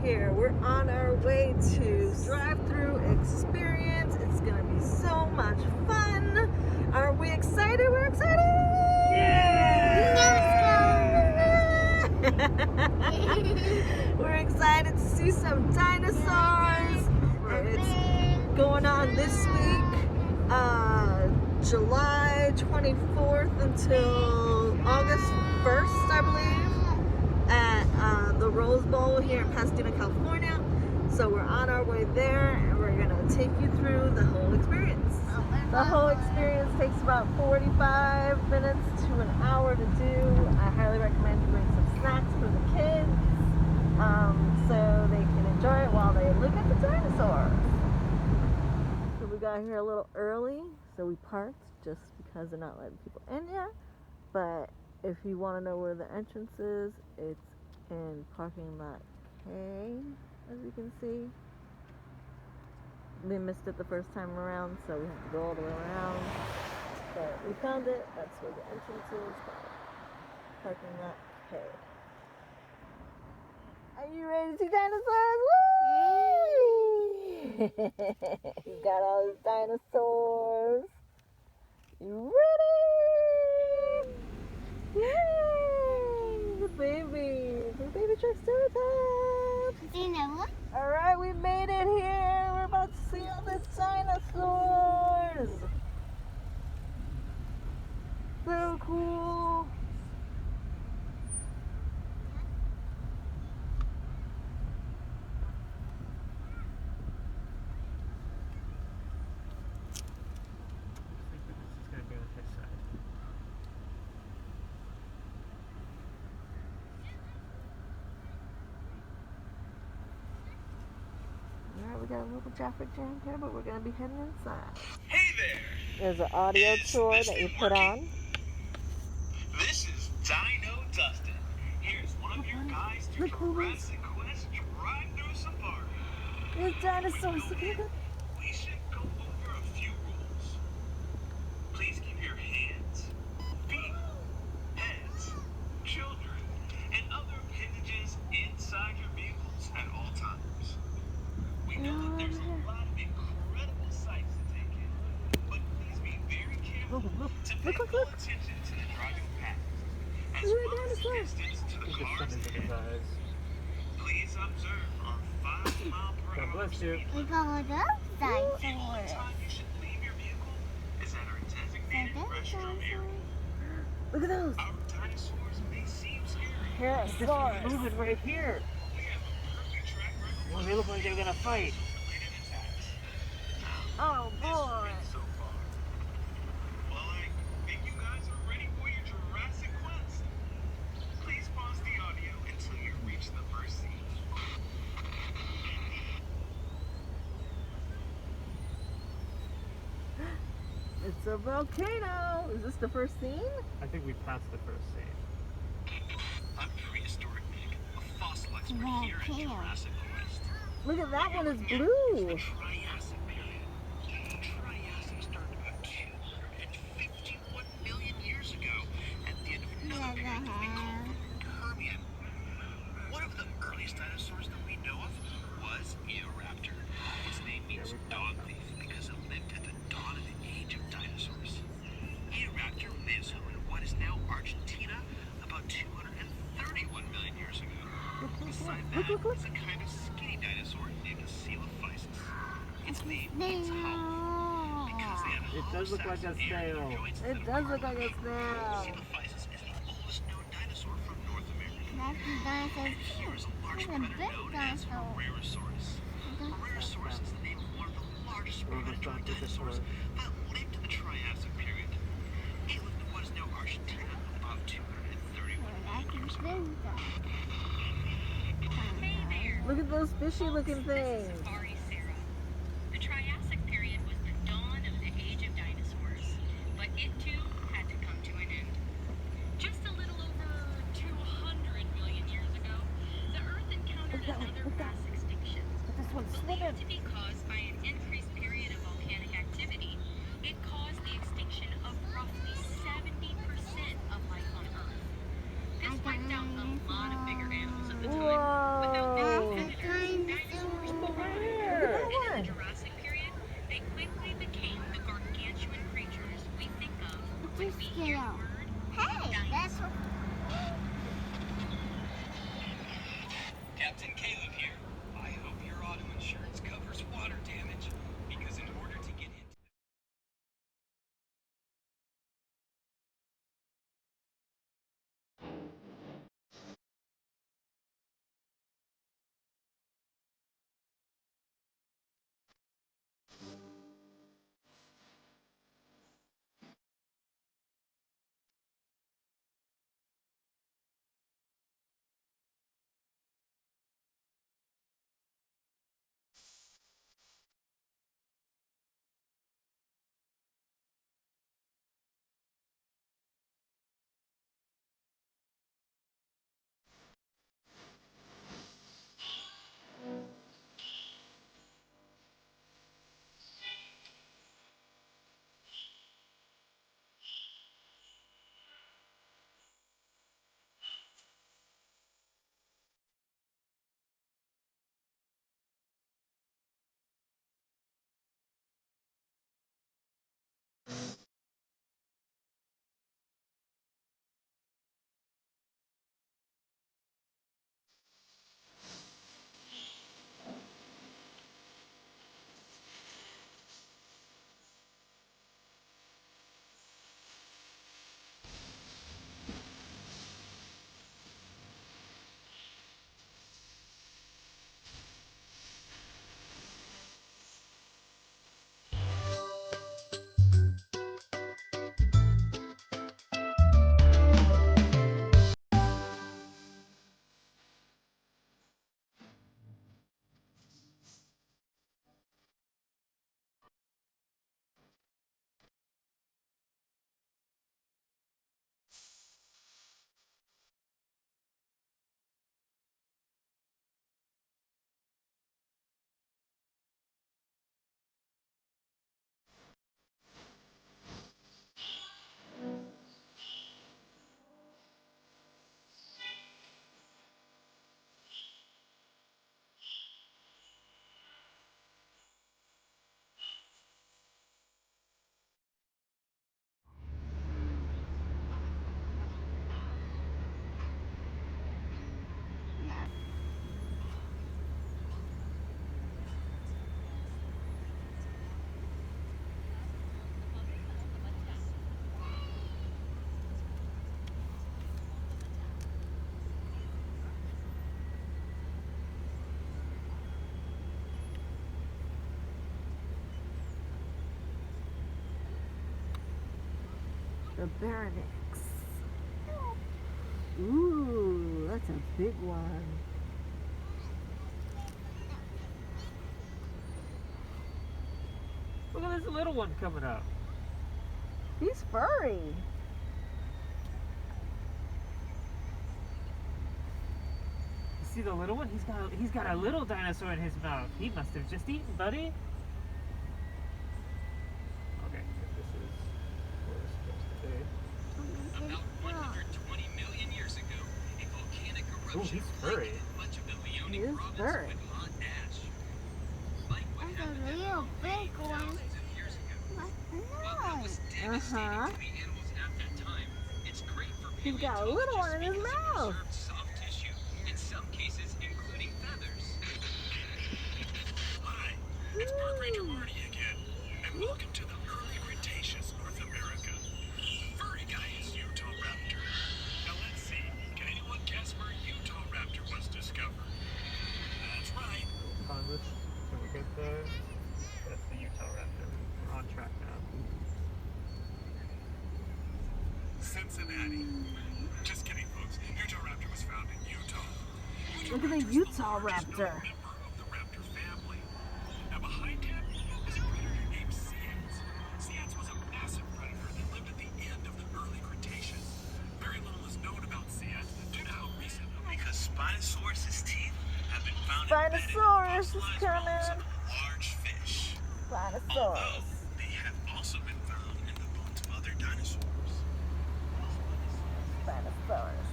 Here. We're on our way to drive-thru experience. It's gonna be so much fun. Are we excited? We're excited! Yeah! We're excited to see some dinosaurs. And it's going on this week, July 24th until August 1st, I believe, at the Rose Bowl here in Pasadena, California. So we're on our way there and we're gonna take you through the whole experience. The whole experience takes about 45 minutes to an hour to do. I highly recommend you bring some snacks for the kids so they can enjoy it while they look at the dinosaurs. So we got here a little early, so we parked just because they're not letting people in yet. But if you want to know where the entrance is, it's in parking lot K, as you can see. We missed it the first time around, so we have to go all the way around. But we found it. That's where the entrance is. Parking lot K. Are you ready to see dinosaurs? Woo! You got all these dinosaurs. You ready? Yay! The baby Triceratops. Alright, we made it here. We're about to see all the dinosaurs. So cool. We got a little traffic jam here, but we're going to be heading inside. Hey there! There's an audio tour that you put on. This is Dino Dustin. Here's one of your guys to Jurassic Quest drive-thru safari. There's dinosaurs. We should go over a few rules. Please keep your hands, feet, heads, children, and other appendages inside your vehicles at all times. We know that there's a lot of incredible sights to take in, but please be very careful to pay full attention to the driving path, as well as the distance to the cars ahead. Please observe our 5-mile-per-hour speed limit. The only time you should leave your vehicle is at our designated restroom area. Look at those. Our dinosaurs may seem scary. Here, It's moving right here. We have a perfect track record. Well, they look like they're gonna fight. Oh boy. So far. Well, I think you guys are ready for your Jurassic Quest. Please pause the audio until you reach the first scene. It's a volcano. Is this the first scene? I think we passed the first scene. I'm Prehistoric Nick, a fossil expert here at Jurassic Quest. Look at that one, is blue. Triassic period. The Triassic started about 251 million years ago at the end of another period that we call the Permian. One of the earliest dinosaurs that we know of was Eoraptor. Its name means dog thief because it lived at the dawn of the age of dinosaurs. Eoraptor lives in what is now Argentina about 231 million years ago. Beside that is a kind of skinny dinosaur named a Coelophysis. Its name means home because they have It does look like a snail. It does look like a snail. Coelophysis is the oldest known dinosaur from North America. And here is a large predator known as Herrerasaurus. Herrerasaurus is the name of one of the largest predatory dinosaurs that lived in the Triassic period. It lived in what is now Argentina about 231 years ago. Look at those fishy looking things. The Triassic period was the dawn of the age of dinosaurs, but it too had to come to an end. Just a little over 200 million years ago, the and other mass extinctions. This one's Believed to be caused by an increased period of volcanic activity, it caused the extinction of roughly 70% of life on Earth. This wiped out a lot of bigger animals at the time. Without many predators, dinosaurs were Where? and in the Jurassic period, they quickly became the gargantuan creatures we think of when we hear the word dinosaur. Captain Caleb here. I hope your auto insurance covers water damage, because in order to get into The Baronix. Ooh, that's a big one. Look at this little one coming up. He's furry. You see the little one? He's got a little dinosaur in his mouth. He must have just eaten, buddy. Okay, this is where we're supposed to be. about 120 million years ago, a volcanic Ooh, eruption he's furry. blanketed much of the He Leone is province furry. with hot ash. Like what happened at Pompeii thousands of years ago. While that was devastating to the animals at that time, it's great for He's got a little one in his paleontologists because mouth. it preserved soft tissue, in some cases including feathers. Hi, it's Park Ranger Marty again, and welcome to the early Cretaceous North America. The furry guy is Utah Raptor. Now let's see, can anyone guess where Utah Raptor was discovered? That's right. Congress, can we get there? That's the Utah Raptor. We're on track now. Cincinnati. Just kidding, folks. Utah Raptor was found in Utah. Look at the Raptor is Utah largest known Raptor. member of the raptor family. Now behind him is a predator named Seax. Seax was a massive predator that lived at the end of the early Cretaceous. Very little is known about Seax due to how recent. Because Spinosaurus' teeth have been found Spinosaurus is embedded in coming. fossilized bones of large fish. Spinosaurus. Although they have also been found in the bones of other dinosaurs. Spinosaurus.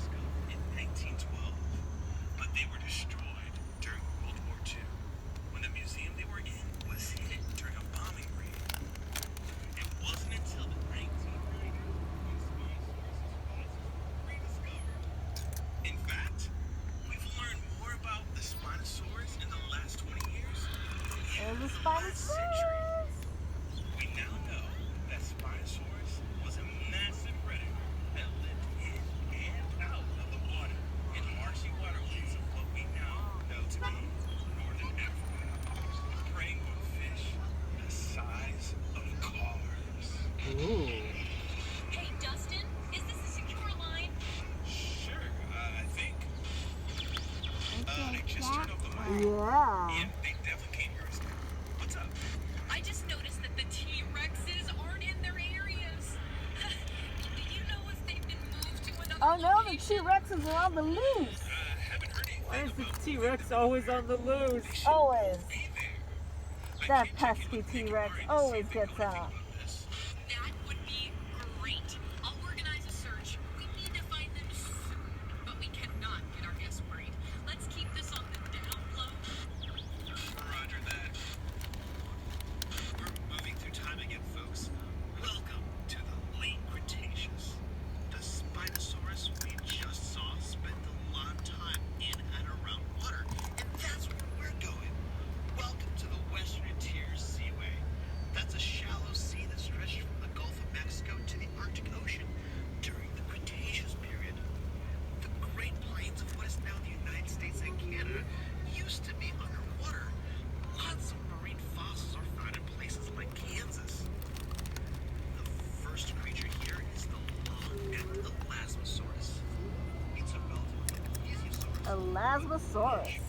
Discovered in 1912, but they were destroyed during World War II when the museum they were in was hit during a bombing raid. It wasn't until the 1990s when Spinosaurus was rediscovered. In fact, we've learned more about the Spinosaurus in the last 20 years than There's a in the last century. Spinosaurus. We now know that Spinosaurus was a massive predator that lived in and out of the water in marshy waterways of what we now know to be northern Africa, preying on fish the size of cars. Ooh. Hey, Dustin, is this a secure line? Sure, I think. They just turned off the mic. Yeah. Yeah, they definitely can't hear us now. What's up? I just noticed that the T-Rexes aren't in their areas. Do you know if they've been moved to another Oh no, the location? T-Rexes are on the loose. Haven't heard anything Why is about the T-Rex always on the loose? Always. be there. That pesky T-Rex always gets out. That would be great. I'll organize a search. We need to find them soon, but we cannot get our guests worried. Let's keep this on the down low. Roger that. We're moving through time again, folks. Welcome to the late Cretaceous. The Spinosaurus we just saw spent a lot of time in and around water, and that's where we're going. Welcome to the Western Interior Seaway. That's a shallow sea that stretched from the Gulf of Mexico to the Arctic Ocean during the Cretaceous period. The Great Plains of what is now the United States and Canada used to be underwater. Lots of marine fossils are found in places like Kansas. The first creature here is the long-necked Elasmosaurus. It's a relative of the plesiosaurus. Elasmosaurus.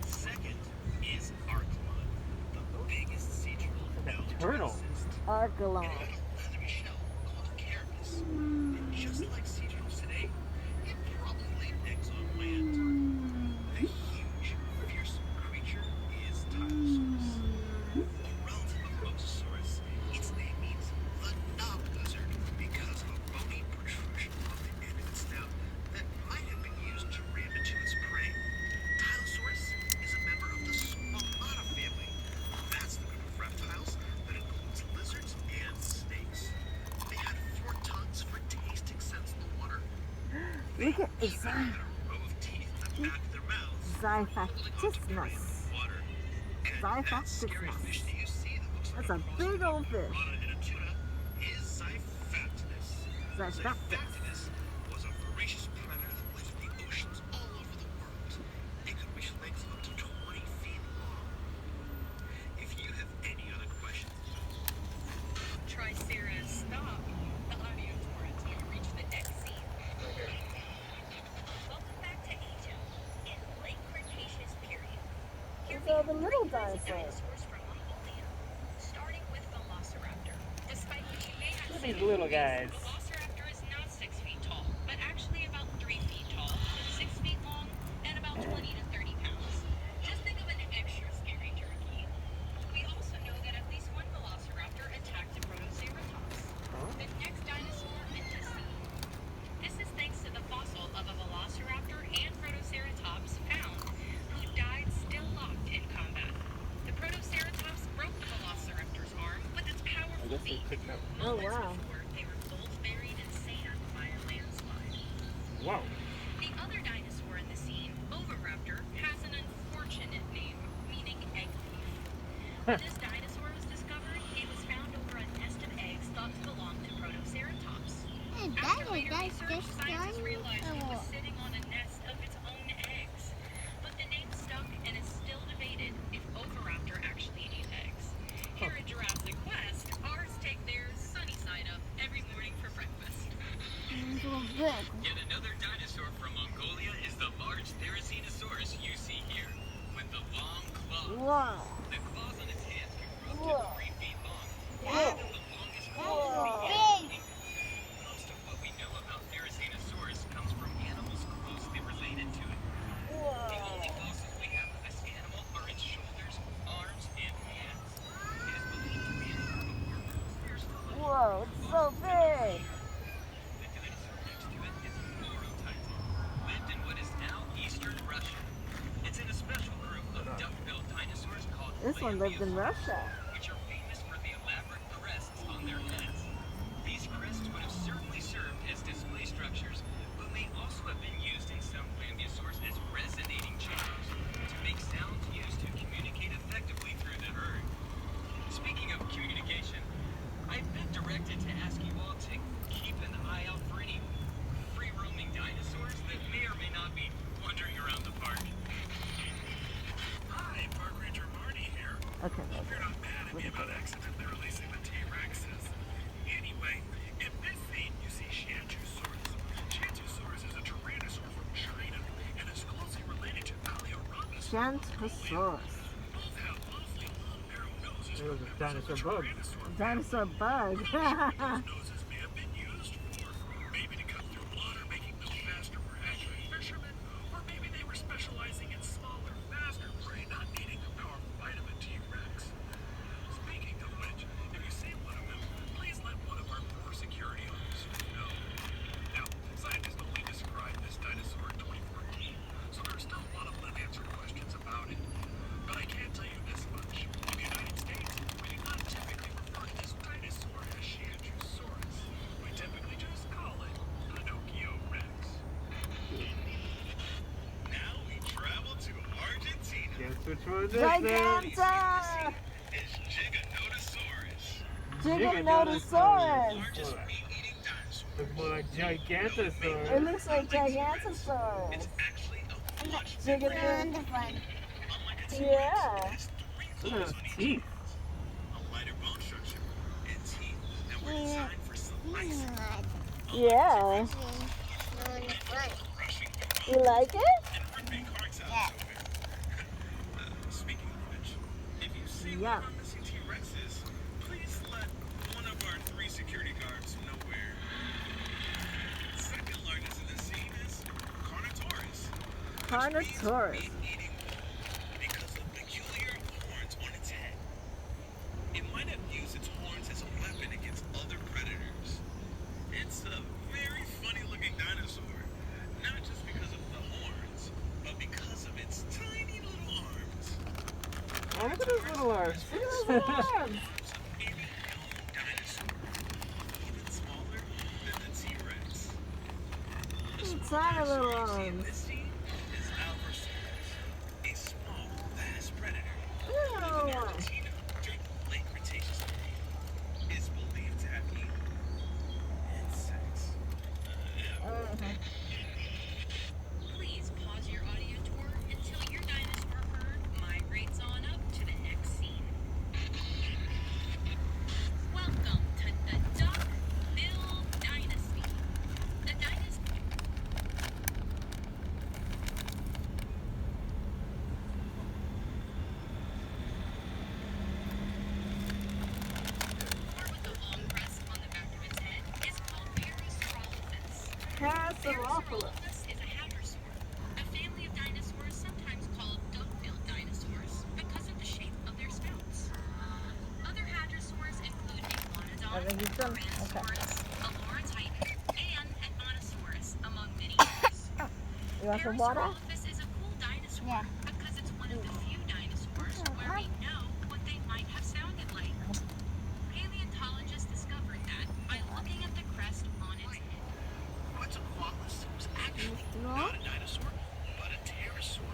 Second is Archelon, the biggest sea turtle known to turtle. exist. Archelon. It had a leathery shell called a carapace. And just like sea turtles today, it probably laid eggs on land. The huge, fearsome creature is Dinosaurs. A relative of Mosasaurus, its name means the knob lizard because of a bony protrusion on the end of its snout that might have been used to ram into its prey. Dinosaurus is a member of the Squamata family. That's the group of reptiles that includes lizards and snakes. They had 4 tongues for tasting scents in the water. Look at Even had a row of teeth in the back of their mouths. holding onto prey in Zyphacticus. the water. And that scary Zyphacticus. fish that you see that looks like That's a cross big between old fish. piranha and a tuna is Zyphactinus. Zyphacticus. Was a voracious predator that lived in the oceans all over the world. It could reach lengths of up to 20 feet long. If you have any other questions, Triceras, stop the audio tour until you reach the next scene. Welcome back to Asia in late Cretaceous period. Here These we are have the little three kinds of dinosaurs. dinosaurs from Mongolia, starting with Velociraptor. Despite what you may have Look at seen these little in movies, guys. Velociraptor is not 6 feet tall, but actually about 3 feet tall, 6 feet long, and about 20 to 30 pounds. Just think of an extra scary turkey. We also know that at least one Velociraptor attacked a Protoceratops, the next dinosaur in the scene. This is thanks to the fossil of a Velociraptor and Protoceratops found, who died still locked in combat. The Protoceratops broke the Velociraptor's arm with its powerful beak. Oh, Moments wow. before, they were both buried in sand by a landslide. Wow. The other dinosaur in the scene, Oviraptor, has an unfortunate name, meaning egg thief. When this dinosaur was discovered, it was found over a nest of eggs thought to belong to Protoceratops. After later research, scientists realized it was sitting on a nest of its own eggs. But the name stuck and is still debated if Oviraptor actually ate eggs. Here at Jurassic Quest, ours take theirs sunny side up every morning for breakfast. yet another dinosaur from Mongolia is the large Therizinosaurus you see here, with the long claws. Wow. The claws on its hands can grow Whoa. to 3 feet long. Whoa. The longest claws Whoa. can be 8 feet. Most of what we know about one lived in Russia. which are famous for the elaborate crests on their heads. These crests would have certainly served as display structures, but may also have been used in some Dinosaurs as resonating chambers to make sounds used to communicate effectively through the herd. Speaking of communication, I've been directed to ask you all to keep an eye out for any free-roaming dinosaurs that may or may not be wandering around the park. Hi, Park Ranger Marty here. Okay. Hope you're not mad at me about accidentally releasing the T-Rexes. Anyway, in this scene, you see Shantusaurus. Shantusaurus is a tyrannosaur from China and is closely related to Paleoraptor. Shantosaurus. Both have awfully long, narrow noses. It was a members of the dinosaur bug. Tyrannosaur Dinosaur bug. Those noses may have been used for maybe to cut through water, making them faster for accurate fishermen, or maybe they were specializing in smaller, faster prey, not needing the powerful vitamin T-Rex. Speaking of which, if you see one of them, please let one of our poor security officers know. Now, scientists only described this dinosaur in 2014, so there are still a lot of unanswered questions about it. But I can tell you this much. In the United States, we do not typically refer to this dinosaur as Shantusaurus. We typically just call it Pinocchio Rex. Now we travel to Argentina. Guess which one this is? Giganta! It's Giganotosaurus, Giganotosaurus! largest meat-eating dinosaur. Look more like It Gigantosaurus. looks like Gigantosaurus. It's actually a much Giganotosaurus. unlike a T-Rex. Yeah. It has three Look at claws those on each teeth. a lighter bone structure and teeth that were designed for slicing. Yeah. Rushing You like it? and ripping hearts out of it. Speaking of which, if you see Yeah. one of our missing T-Rexes, please let one of our 3 security guards know where. Second largest in the scene is Carnotaurus. Carnotaurus. Meat-eating because of peculiar horns on its head. It might have used its horns as a weapon against other predators. It's a very funny-looking dinosaur, not just because of the horns, but because of its tiny little arms. Oh, look at those little arms. Look at those little arms. Arms of any known dinosaur, even smaller than the T-Rex. The Tiny little smallest you see in arms. this scene is Albersaurus, a small, fast predator. Oh. In Argentina during the late Cretaceous period, is believed to have eaten insects. Please pause your audio tour until your dinosaur herd migrates on up to the next scene. Welcome to the Duck-Bill Dynasty. The dynasty with the long crest on the back of its head is called Parasaurolophus. Parasaurolophus. Is a hadrosaur, a family of dinosaurs sometimes called duck-billed dinosaurs because of the shape of their snouts. Other hadrosaurs include I think he's done. Okay. Tyrannosaurus, Aloratitan, and Admonosaurus, among many others. You want some water? Parasaurolophus is a cool dinosaur because it's one of the few dinosaurs where we know what they might have sounded like. Paleontologists discovered that by looking at the crest on its head. Quetzalcoatlus was actually No? not a dinosaur, but a pterosaur.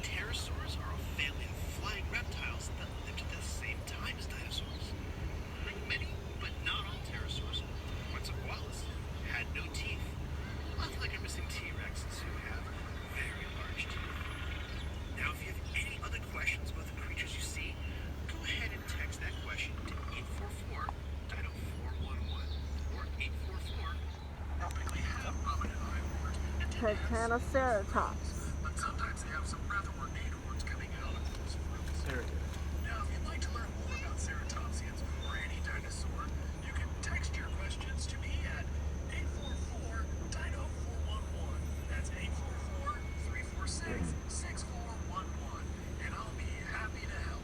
Pterosaurs are a family of flying reptiles that lived at the same time as dinosaurs. Like many, but not all pterosaurs, Quetzalcoatlus had no teeth. Nothing like our missing T-Rexes who have very large teeth. Now, if you have any other questions about the creatures you see, go ahead and text that question to 844-DINO-411 or 844. Typically have prominent eye and Titanoceratops. but sometimes they have some rather ornate horns coming out of those horns. There it is. Now, if you'd like to learn more about ceratopsians or any dinosaur, you can text your questions to me at 844-DINO-411. That's 844-346-6411, and I'll be happy to help.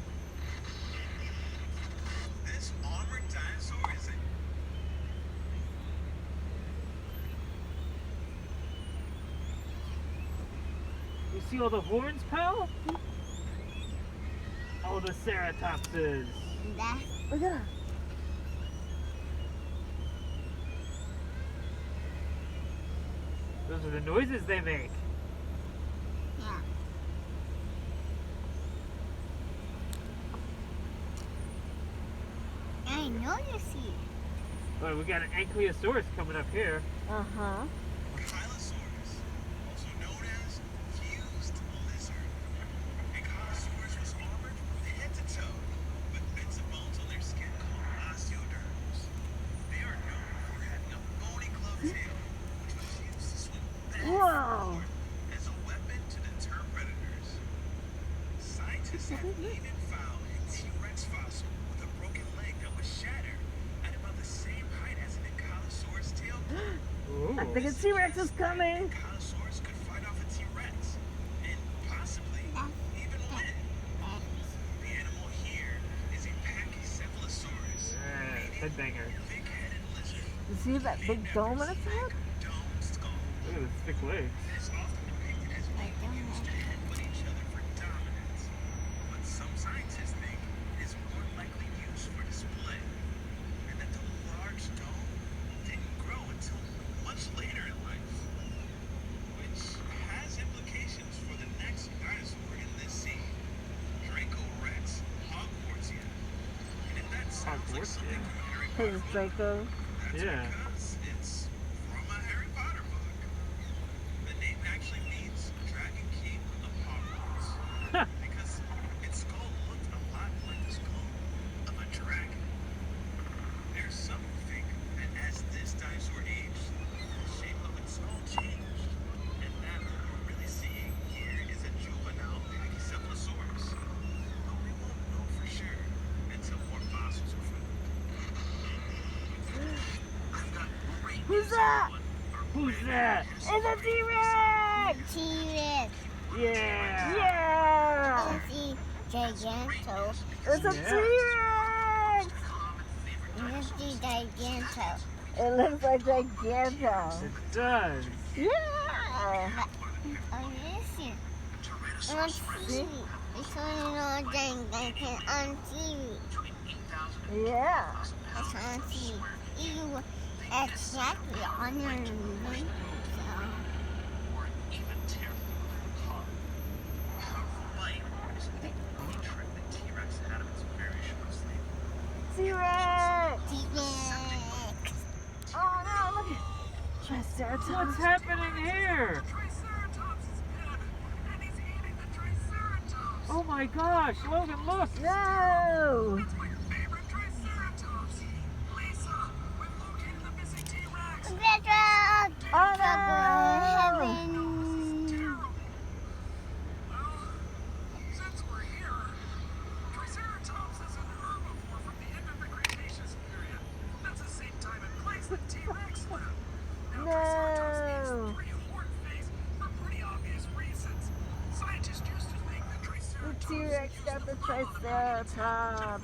This armored dinosaur is a You see all the horns, pal? All Oh, the ceratopses. That's Look at her. Those are the noises they make. yeah. I know you see. But we got an Ankylosaurus coming up here. Uh-huh. Dinosaurs, also known as fused lizard. Megalodon was armored from head to toe with bits of bones on their skin called osteoderms. They are known for having a bony club tail, which was used to swim back and Whoa. forth as a weapon to deter predators. Scientists have even found a T-Rex fossil with a broken leg that was shattered at about the same height as an Ankylosaurus tail. Ooh. I think a T-Rex is coming. Dinosaurs could fight off a T-Rex and possibly even win. The animal here is a Pachycephalosaurus, Yeah, headbanger. thick-headed lizard. You see that big dome on its head? Domed skull. Look at the thick legs. It is often depicted as being used to headbutt each other for dominance, but some scientists think it is more likely used for display, and that the large dome didn't grow until much later in life, which has implications for the next dinosaur in this scene, Draco-Rex Hogwartsia. And if that sounds like something from a Harry Hey, Potter book, Draco. that's Yeah. because it's from a Harry Potter book. The name actually means Dragon King of Hogwarts, because its skull looked a lot like the skull of a dragon. There's some who think that as this dinosaur aged, the shape of its skull changed, and that what we're really seeing here is a juvenile Pachycephalosaurus. But we won't know for sure until more fossils are found. I've got great Who's news, that? everyone. Who's that? It's a T-Rex! T-Rex. Yeah. Yeah! It's Giganto. It's a Yeah. T-Rex! It's the Giganto. It looks like Giganto. It does. Yeah! Oh, listen. On TV. It's on Giganto on TV. Yeah. It's on TV. You exactly on your link. Or even tear through the car. Powerful bite is the only trick that T-Rex had of its very short sleeve. T-Rex! T-Rex. Oh no, look at Triceratops. What's happening here? Triceratops is dead, and he's eating the Triceratops. Oh my gosh, Logan, look! No! It's my favorite Triceratops. Lisa, we've located the missing T-Rex. Retro. Oh no! Heaven. Terrible. Well, since we're here, Triceratops is an herbivore from the end of the Cretaceous period. That's the same time and place that T-Rex lived. Now, Triceratops needs No! 3 horn face for pretty obvious reasons. Scientists used to think that The Triceratops T-Rex got the Triceratops. That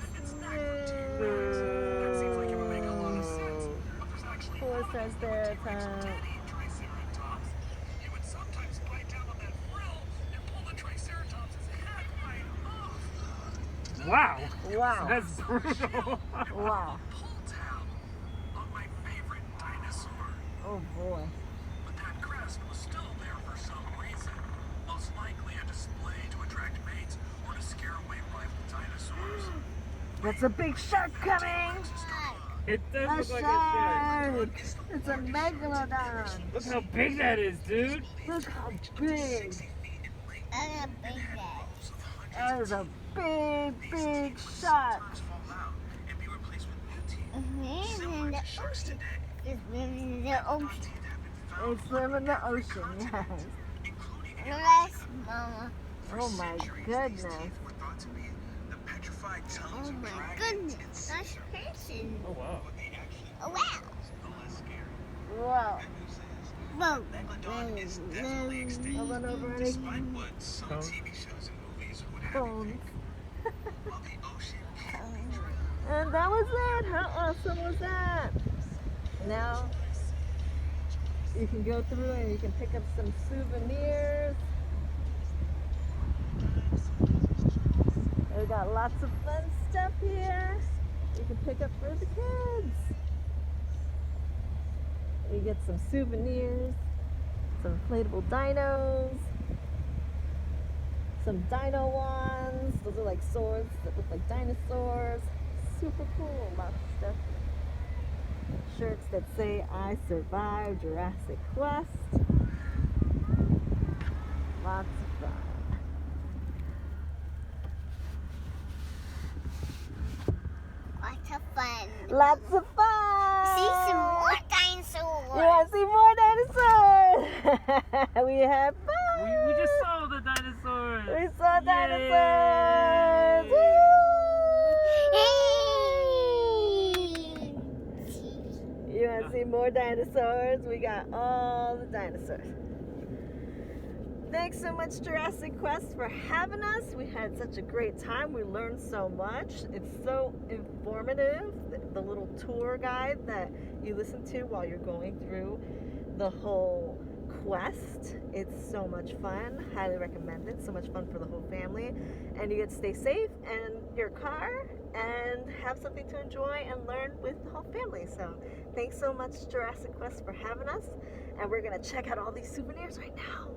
seems like it would make a lot of sense. No! But there's actually Poor no evidence that the T-Rex Triceratops. did eat Triceratops. It would sometimes bite down on that frill and pull the Triceratops' head right off. Wow! Wow. That's brutal. Wow. Pull tab on my favorite dinosaur. Oh boy. But that crest was still there for some reason. Most likely a display to attract mates or to scare away rival dinosaurs. That's a big shark coming! It does A look like a shark. shark! It's a Megalodon! Look how big that is, dude. Look how big! I'm a big guy. That is a big, big shark! Fall out and be replaced with new teeth. It's living in Similar the to sharks ocean. today. It's living in the ocean. Teeth have been found It's living in the ocean, yes. including Relax, Mama. Oh my centuries, these goodness. teeth were thought to be the petrified tongues Oh of my dragons goodness. and That's sea crazy. Oh wow. But they actually Oh, were wow. no less scary. Wow. Good news is, Whoa. Megalodon is definitely I extinct, went over any despite what some Bones. TV shows and movies would have you bones. think. While the ocean can be dry, And that was it! How awesome was that? Now, you can go through and you can pick up some souvenirs. We got lots of fun stuff here. You can pick up for the kids. You get some souvenirs, some inflatable dinos, some dino wands. Those are like swords that look like dinosaurs. Super cool, lots of stuff. Shirts that say I survived Jurassic Quest. Lots of fun. Lots of fun. Lots of fun! See some more dinosaurs. You want to see more dinosaurs? We had fun! We just saw the dinosaurs. We saw Yay! dinosaurs! Woo! You want to see more dinosaurs? We got all the dinosaurs. Thanks so much, Jurassic Quest, for having us. We had such a great time. We learned so much. It's so informative. The little tour guide that you listen to while you're going through the whole quest. It's so much fun. Highly recommend it. So much fun for the whole family. And you get to stay safe in your car and have something to enjoy and learn with the whole family. So thanks so much, Jurassic Quest, for having us. And we're going to check out all these souvenirs right now.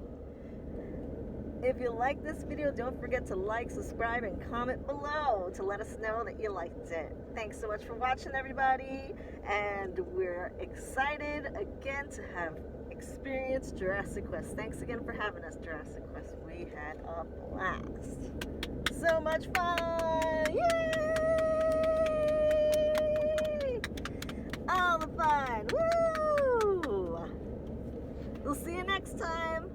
If you like this video, don't forget to like, subscribe, and comment below to let us know that you liked it. Thanks so much for watching, everybody. And we're excited again to have experienced Jurassic Quest. Thanks again for having us, Jurassic Quest. We had a blast. So much fun! Yay! All the fun! Woo! We'll see you next time.